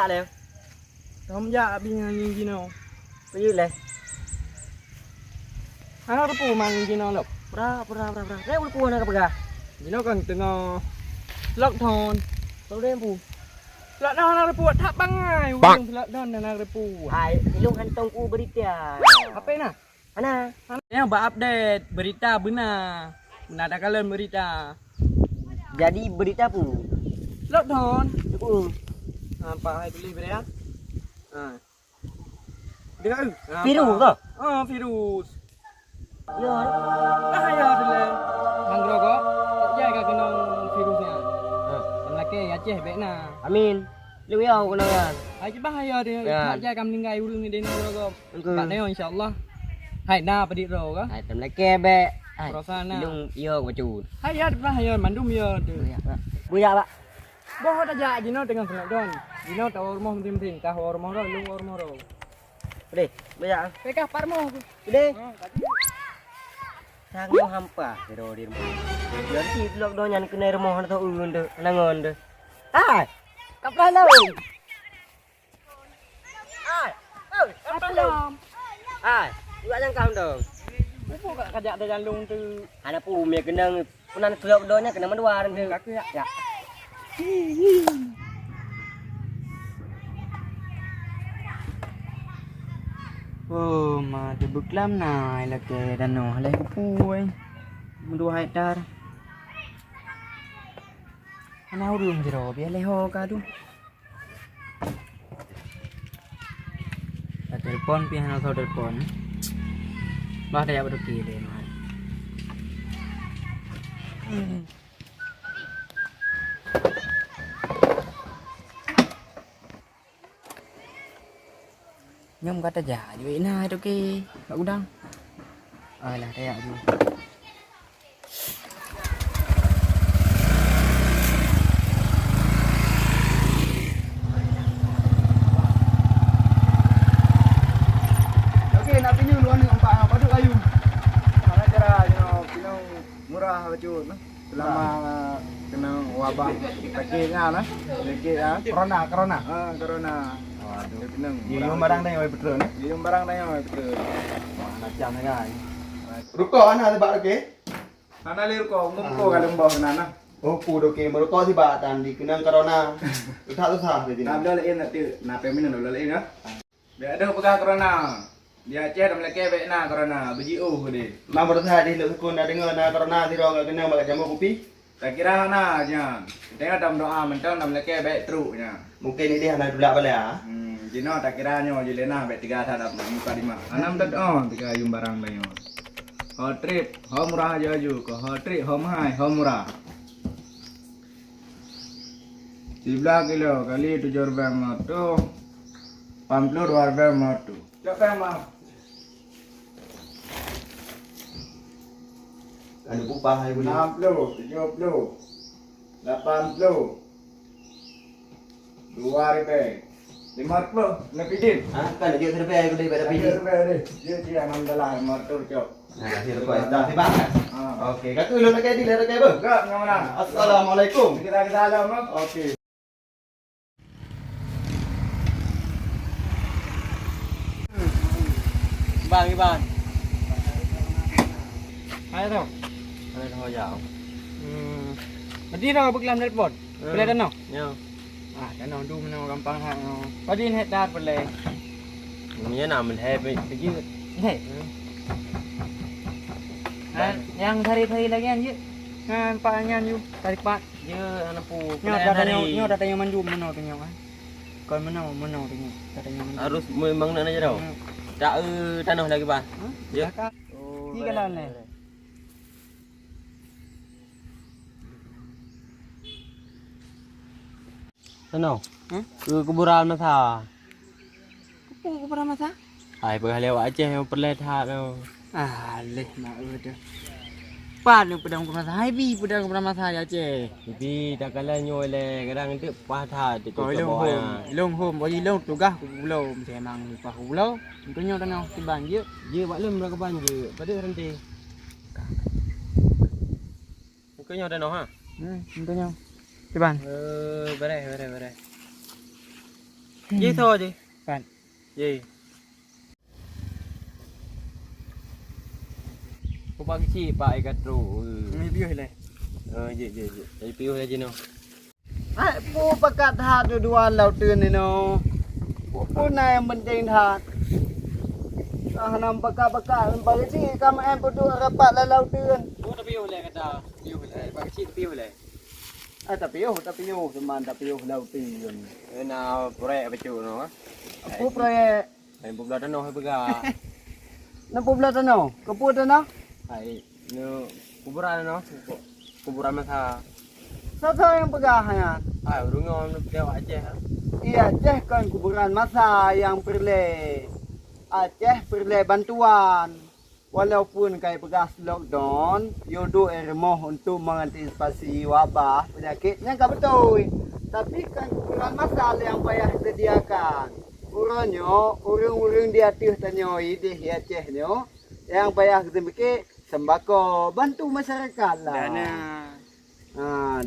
dạ này. Không dạ bị nhìn gì nào. Cái gì này? Nó pun mang gì nào lộc. Pura. Reo pun nak apa? Gì nó cần tengah lộc thon. Tao rem pu. Lộc thon nó pun tak bangai. Lộc thon nó pun. Ai, ilung hantong ku berita. Apa nak? Ana. Yang update berita benar. Benar ada kalian berita. Jadi berita pu. Lộc thon. Pu. Apa hai tulis berita? Dengar. Virus ke? Virus. Yo. Bahaya dulu. Hang rokok. Jaga kena virusnya. Laki Aceh bekna. Amin. Lu yo kena kan. Ai bahaya dia. Tak jaga meninggal ulung ni dia rokok. Engko. Pak neo insyaallah. Hai na padik ro ka? Ai tam leke be. Ai. Prosana. Ilung yo macun. Hai ya bahaya mandum ya tu. Buya pak. Boh dah ja jino dengan selak don. Jino tahu rumah penting-penting, tahu rumah ro, lu rumah ro. Udah, buya. Pekah parmo. Udah. Sang yo hampa kero di rumah. Jadi blok donyan kena rumah tu unde, nangon de. Ai. Kapal lo. Ai. Oh, kapal lo. Ai. Juga jangan kau dong. Upo kat kajak dah jalung tu. Ada pu mie kena punan blok donya kena mendua tu. Aku ya. Ya. Mà thì bực lắm này là kề đàn nổ lấy pui mình đua hai dar anh ao đường thì rồi biết lấy ho cả đúng là telepon pi hana thau telepon bah dia baru kiri mah nhưng kata giả vậy này đâu kia bạn đang là đây ạ gì Oke, napinya luar nih Pak, apa tuh kayu? Mana cara pinong murah bacun, selama kena wabah pakai nah, corona. Corona. Waduh, pinong. Yung barang na yung betul nih. Yung barang na yung betul. Mana jam na guys. Ruko ana ada bak ke? Ana le ruko, ngumko kalung bawah nana. Oh, pudo ke meruko si bak tan di kenang corona. Usah jadi. Nah, dah lain nanti, nape minum dah lain ya. Dia ada pegang corona. Dia Aceh dah melake baik na corona, BGO dia. Ma baru tadi lu sekun dah dengar na corona si rong kena bak jamu kopi. Tak kira na nya. Tengok dalam doa mentang dah melake baik teruk nya. Mungkin ini hana dulak balik ah. Jino tak kira nyo jelena baik 3 hadap muka 5. Anam tet on 3 ayum barang bayo. Ho trip, ho murah aja aju, ko ho trip, ho mahal, ho murah. 13 kilo kali 7 rupiah moto. 42 rupiah moto. Siapa yang mau? Ada upah hari ini. 60, 70, 80, 2 rupiah. 50, lebih Ah, kan dia terbaik hari ini pada pilih. Dia alhamdulillah motor cok. Nah, dia terbaik. Dah tiba kan? Ah. Okey, kata lu nak jadi dah kaya apa? Enggak, yang mana? Assalamualaikum. Kita salam, okey. Bang cái bang. hai tau Ada tengah jauh. tadi dah beklam telepon boleh dah no Yo. dah no du mana gampang hak no tadi ni dah boleh Như nào mình hay bị chứ. hei yang hari-hari lagi anjir pak anyan you tarik pak Như anak pu. nyo datanya mandu mana tu nyo kan kon mana tu nyo datanya mandu Harus memang nak aja dah. Tak tanah lagi bang. ya kan ni kalan ni Tanah. Ke kuburan masa. apa pernah masa Ai pergi lewat Aceh yang perlet hak tu. leh mak udah pan pedang pernah hai bi pedang pernah masa ya ce Tapi tak kalah nyoy le kadang tu patah tu Coi lông hôm có gì lông tụ gà cũng lâu sẽ mang qua hú lâu tôi nhau tao nào thì bàn dữ Dia buat lem berapa banjir. Pada nanti. Kau nyawa dah noh ha. tôi nhau thì bàn Berai. Ye thôi đi. Kan. Ye. Kau bagi si Pak ikat tu. Ni piu le. Ye. Ai piu le je no. Ai pu pakat ha dua lau tươn ni no. Pu na yang penting ha. Nampak bagi si kam em pu rapat lau tươn. Oh tapi piu le kata. Piu le. Bagi si piu le. Tapi yo teman tapi yo lau tươn. Na proyek becu no. Pu proyek Ai bu dah no hai bega. na pu bla no. Ke pu no. Ai no kuburan no. Kuburan masa. Sa yang pegah ya. Ai urung dia Aceh. Iya, Aceh kan kuburan masa yang perle. Aceh perle bantuan. Walaupun kayak bekas lockdown, yodo remoh untuk mengantisipasi wabah penyakitnya enggak betul. Tapi kan kuburan masal yang payah sediakan. Uronyo, urung-urung di atas tanyoi di Aceh nyo, yang payah kita sembako bantu masyarakat lah.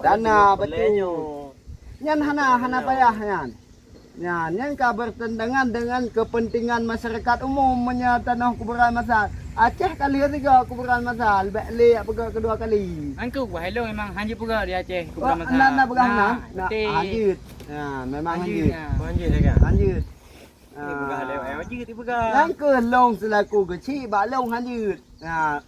Dana betul. Yan hana payah yan. Yan ka bertentangan dengan kepentingan masyarakat umum tanah kuburan masal. Aceh kali ketiga kuburan masal, balik kedua kali. Angku buah hello memang hanji pura di Aceh kuburan masal. Nak pegang hanjut. Memang hanjut. Hanji dah kan. Hanjut. Pegang hello hanji ti pegang. Yang ke long selaku kecil bak long hanjut.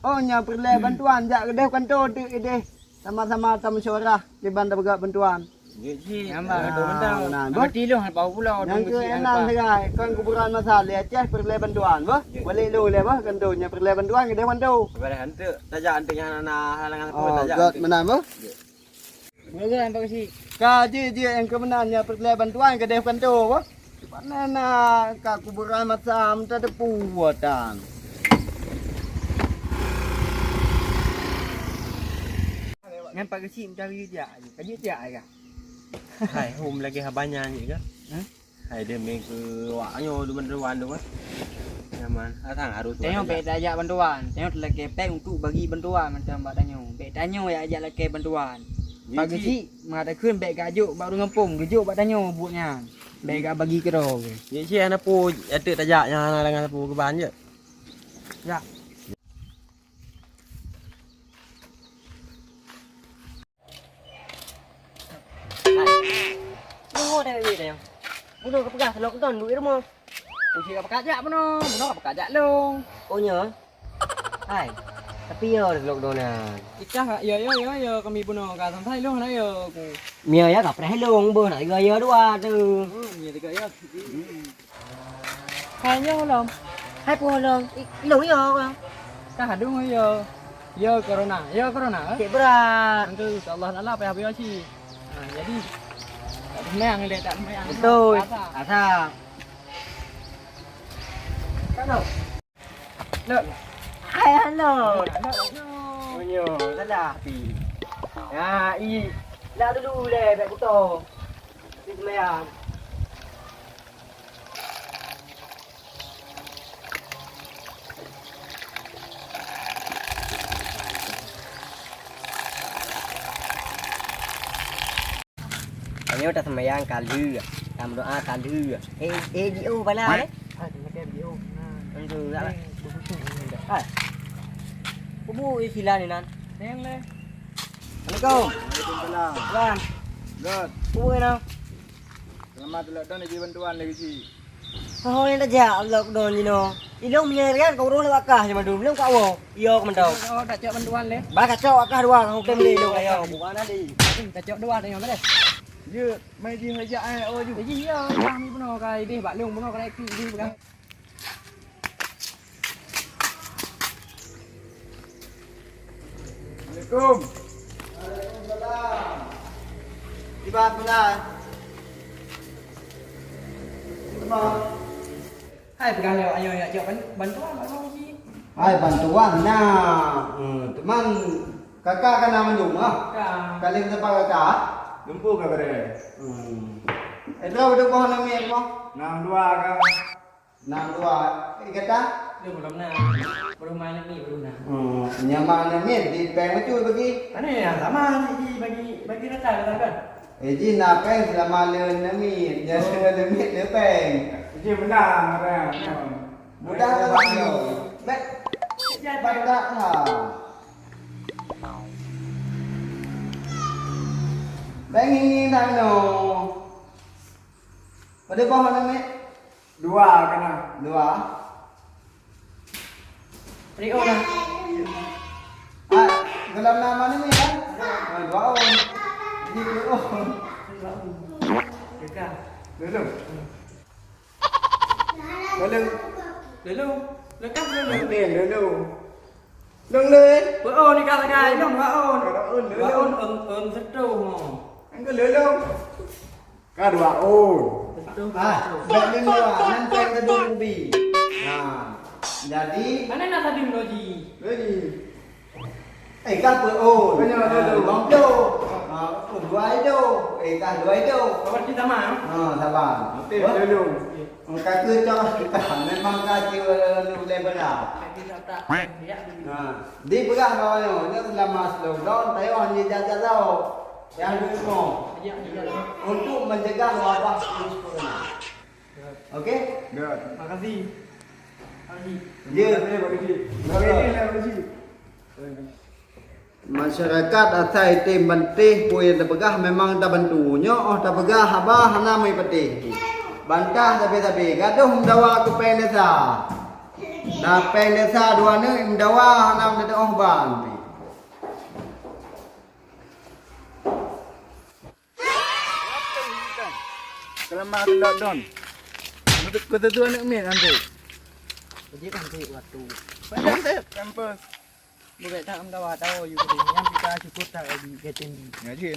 Oh nya perlu bantuan jak kedeh kantor tu kedeh. Sama-sama tamusyawarah di bantu bantuan. Ji, nampak tu mentang. Berarti lu bau pula. Yang ke enam segai kan kuburan masal di Aceh perlu bantuan bah. Boleh lu le bah kantornya perlu bantuan kedeh kantor. Pada hantu tajak hantu yang halangan apa tajak. God menang bah. Moga nampak si. Kaji dia yang kemenannya perlu bantuan kedeh kantor bah. Mana ka kuburan masal tak ada puatan. Nampak ke si mencari dia. Kaji dia ke? Hai, hôm lagi habanya ni ke? Hai dia main ke waknyo du bantuan tu kan. Nyaman, datang harus. Tengok bek dah ajak bantuan. Tengok telah kepek untuk bagi bantuan macam bak tanya. Bek tanya ya ajak lagi bantuan. Bagi si mengada kun bek gajuk baru ngempung, gajuk bak tanya buatnya. Bek gak bagi ke ro. Ye si ana pu atuk tajaknya halangan pu ke ban je. Ya. Bunuh dah bebek dah. Bunuh ke pegas lockdown duit rumah. Uji gak pakak jak pun. Bunuh gak pakak jak long. Oh nya. Hai. Tapi ya lockdown na. Ikah ya kami bunuh ka sampai long lah ya. Mia ya gặp ra luôn bữa nãy gaya dua tu. Ya tiga ya. Kayaknya long. Hai pu long. Long ya kan. Kah hadung ya. Ya corona. Cik berat. Nanti insyaallah Allah apa ya si. Jadi menang dia tak menang. Betul. Asa. Kan. Lek. Hai halo. Oh Yo, dah dah pi. Ya, dah dulu le bek kuto. Di sembahyang. Nhớ ta sembahyang kali làm doa kali dio phải là đấy từ ra lại có bu sila ni nan Teng le. Assalamualaikum Waalaikumsalam. Bang God, bu nào selamat lockdown lagi bantuan lagi si. oh ni dah jak lockdown ni no ilong punya kan kau urus akah cuma dulu belum kau iyo mentau Oh, tak cok bantuan le. ba kacau akah dua kau tem di lo ayo bukan ada di Tak cok dua tengok le. Dia mai dia ajak oh ju. Jadi ya, kami bunuh kai deh bak long bunuh kai di pegang. Assalamualaikum. Waalaikumsalam. Tiba benar. Hai pegang le ayo ya cok bantuan bak long si. Hai bantuan nah. Teman kakak kan nama rumah. Kali kita pakai kakak. Lumpuh ke bere? Itu udah pohon namanya apa? 62 kan. 62. Kata? Dia belum nak. Belum main ni belum nak. Nyaman namanya di bank macam bagi. Mana ya? Sama ni bagi rata kan. Eji na peng selama leun nami, jangan lemit le peng. Jadi benar ada. Mudah ke bang? Bet. Badak ha. Bang ini nang no. Pada pohon nami? Dua kena. Dua. Rio dah. Ah, dalam nama nami kan? Dua on. Jadi dua on. Dekat. Dulu. Dulu. Dulu. Lekas dulu. Nanti dulu. Đừng lên. Bữa ôn đi cao gai, nó mà ôn. Kada ôn Bữa dulu. ôn rất trâu mà. Anh có dulu. Ka dua on. Ah, bet ni dua. Nanti kita dulu bi. Nah, jadi Mana nak tadi meloji? Lagi. kan bữa ôn. Banyak dulu. Bóng đâu. Dua itu. Kan dua itu. Kawan kita mah. Sabar. Nanti dulu. Cái cứ cho memang kacau level lah. Kita tak. Ya. Di pegang kau ni, ni selama slow down, tapi orang ni jaga tahu yang dulu. Ya, ya. Untuk mencegah wabah virus corona. Okey? Dah. Makasih. Makasih. Dia Ini bagi. Bagi ni lah bagi. masyarakat asai tim bantih puin terpegah memang tak bantunya, tak pegah abah hana mai petih. Bantah tapi gaduh mendawa ke peng desa. Dah peng desa dua ni mendawa hana mendadak oh ban. Kalau mak lockdown. Ketentuan nak main nanti. Jadi kan tu waktu. Pandai campus. Bukan tak amdawa tahu you yang kita cukup tak di getting. Ngaji.